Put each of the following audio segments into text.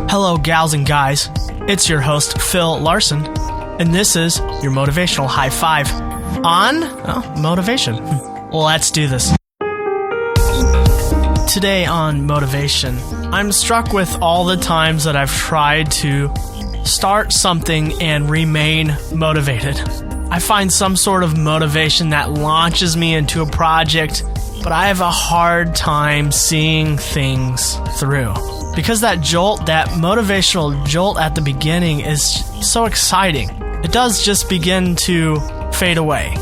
Hello, gals and guys. It's your host, Phil Larson, and this is your motivational high five on motivation. Let's do this. Today on motivation, I'm struck with all the times that I've tried to start something and remain motivated. I find some sort of motivation that launches me into a project, but I have a hard time seeing things through. Because that jolt, that motivational jolt at the beginning is so exciting. It does just begin to fade away.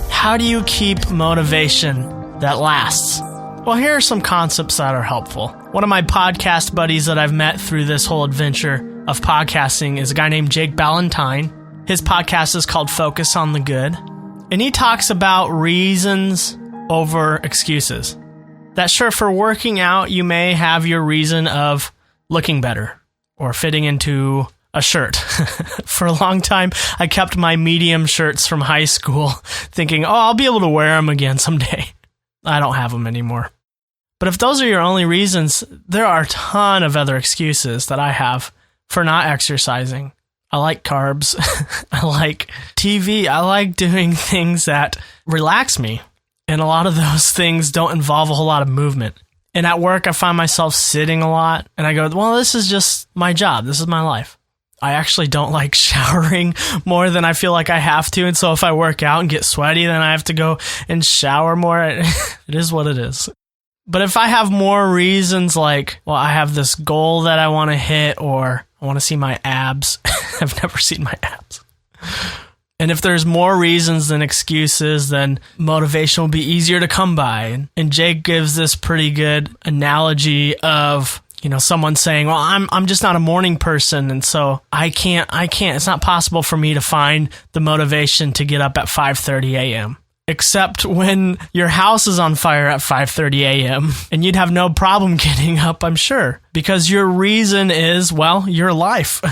How do you keep motivation that lasts? Well, here are some concepts that are helpful. One of my podcast buddies that I've met through this whole adventure of podcasting is a guy named Jake Ballantyne. His podcast is called Focus on the Good, and he talks about reasons over excuses. That sure, for working out, you may have your reason of looking better or fitting into a shirt. For a long time, I kept my medium shirts from high school thinking, I'll be able to wear them again someday. I don't have them anymore. But if those are your only reasons, there are a ton of other excuses that I have for not exercising. I like carbs. I like TV. I like doing things that relax me. And a lot of those things don't involve a whole lot of movement. And at work, I find myself sitting a lot. And I go, well, this is just my job. This is my life. I actually don't like showering more than I feel like I have to. And so if I work out and get sweaty, then I have to go and shower more. It is what it is. But if I have more reasons like, well, I have this goal that I want to hit, or I want to see my abs. I've never seen my abs. And if there's more reasons than excuses, then motivation will be easier to come by. And Jake gives this pretty good analogy of, someone saying, well, I'm just not a morning person, and so I can't, it's not possible for me to find the motivation to get up at 5:30 a.m. Except when your house is on fire at 5:30 a.m. and you'd have no problem getting up, I'm sure, because your reason is, well, your life.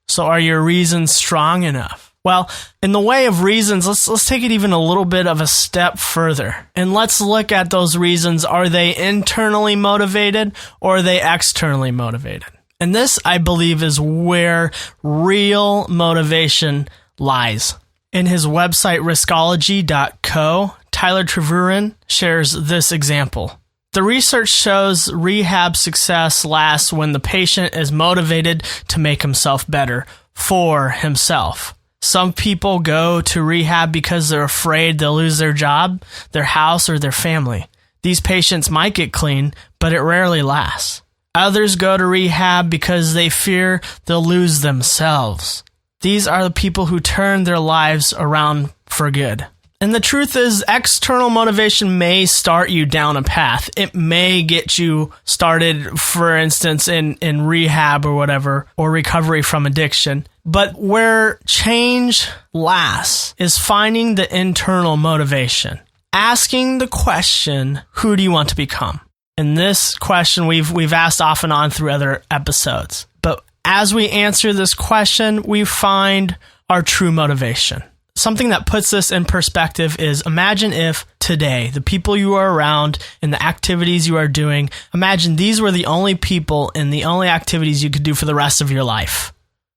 So are your reasons strong enough? Well, in the way of reasons, let's take it even a little bit of a step further. And let's look at those reasons. Are they internally motivated or are they externally motivated? And this, I believe, is where real motivation lies. In his website, riskology.co, Tyler Trevuran shares this example. The research shows rehab success lasts when the patient is motivated to make himself better for himself. Some people go to rehab because they're afraid they'll lose their job, their house, or their family. These patients might get clean, but it rarely lasts. Others go to rehab because they fear they'll lose themselves. These are the people who turn their lives around for good. And the truth is, external motivation may start you down a path. It may get you started, for instance, in rehab or whatever, or recovery from addiction. But where change lasts is finding the internal motivation. Asking the question, who do you want to become? And this question we've asked off and on through other episodes. But as we answer this question, we find our true motivation. Something that puts this in perspective is, imagine if today, the people you are around and the activities you are doing, imagine these were the only people and the only activities you could do for the rest of your life.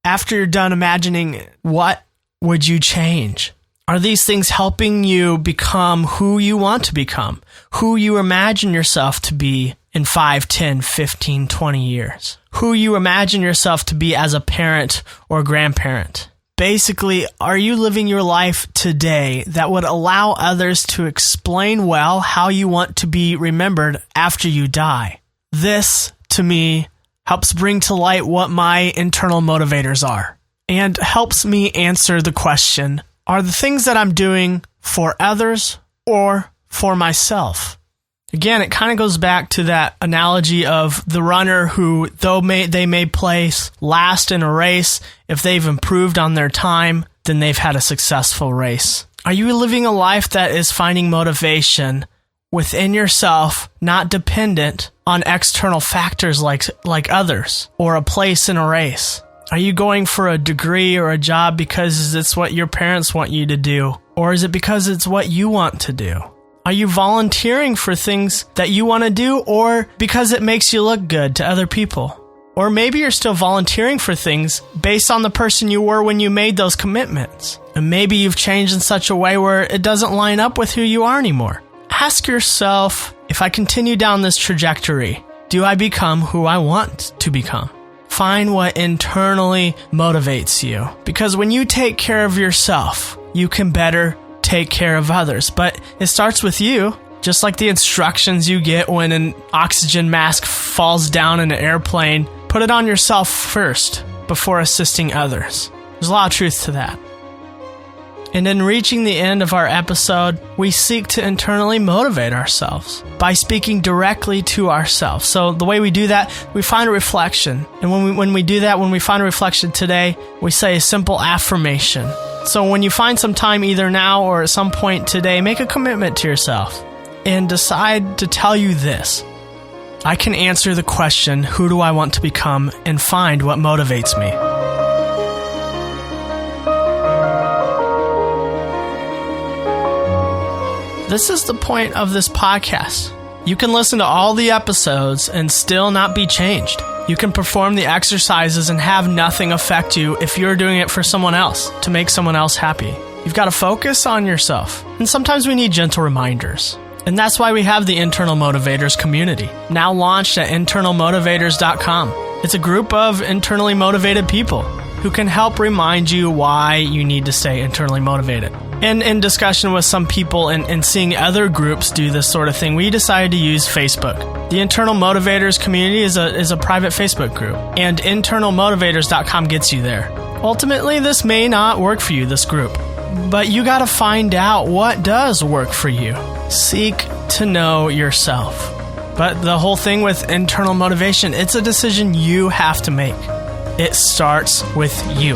After you're done imagining, what would you change? Are these things helping you become who you want to become? Who you imagine yourself to be in 5, 10, 15, 20 years? Who you imagine yourself to be as a parent or grandparent? Basically, are you living your life today that would allow others to explain well how you want to be remembered after you die? This, to me, helps bring to light what my internal motivators are, and helps me answer the question, are the things that I'm doing for others or for myself? Again, it kind of goes back to that analogy of the runner who, though they may place last in a race, if they've improved on their time, then they've had a successful race. Are you living a life that is finding motivation within yourself, not dependent on external factors like others or a place in a race? Are you going for a degree or a job because it's what your parents want you to do? Or is it because it's what you want to do? Are you volunteering for things that you want to do, or because it makes you look good to other people? Or maybe you're still volunteering for things based on the person you were when you made those commitments. And maybe you've changed in such a way where it doesn't line up with who you are anymore. Ask yourself, if I continue down this trajectory, do I become who I want to become? Find what internally motivates you. Because when you take care of yourself, you can better take care of others. But it starts with you. Just like the instructions you get when an oxygen mask falls down in an airplane, put it on yourself first before assisting others. There's a lot of truth to that. And in reaching the end of our episode, we seek to internally motivate ourselves by speaking directly to ourselves. So the way we do that, we find a reflection. And when we do that, when we find a reflection today, we say a simple affirmation. So when you find some time either now or at some point today, make a commitment to yourself. And decide to tell you this. I can answer the question, who do I want to become, and find what motivates me. This is the point of this podcast. You can listen to all the episodes and still not be changed. You can perform the exercises and have nothing affect you if you're doing it for someone else, to make someone else happy. You've got to focus on yourself. And sometimes we need gentle reminders. And that's why we have the Internal Motivators community, now launched at internalmotivators.com. It's a group of internally motivated people who can help remind you why you need to stay internally motivated. And in discussion with some people and seeing other groups do this sort of thing, we decided to use Facebook. The Internal Motivators community is a private Facebook group, and internalmotivators.com gets you there. Ultimately, this may not work for you, this group, but you got to find out what does work for you. Seek to know yourself. But the whole thing with internal motivation, it's a decision you have to make. It starts with you.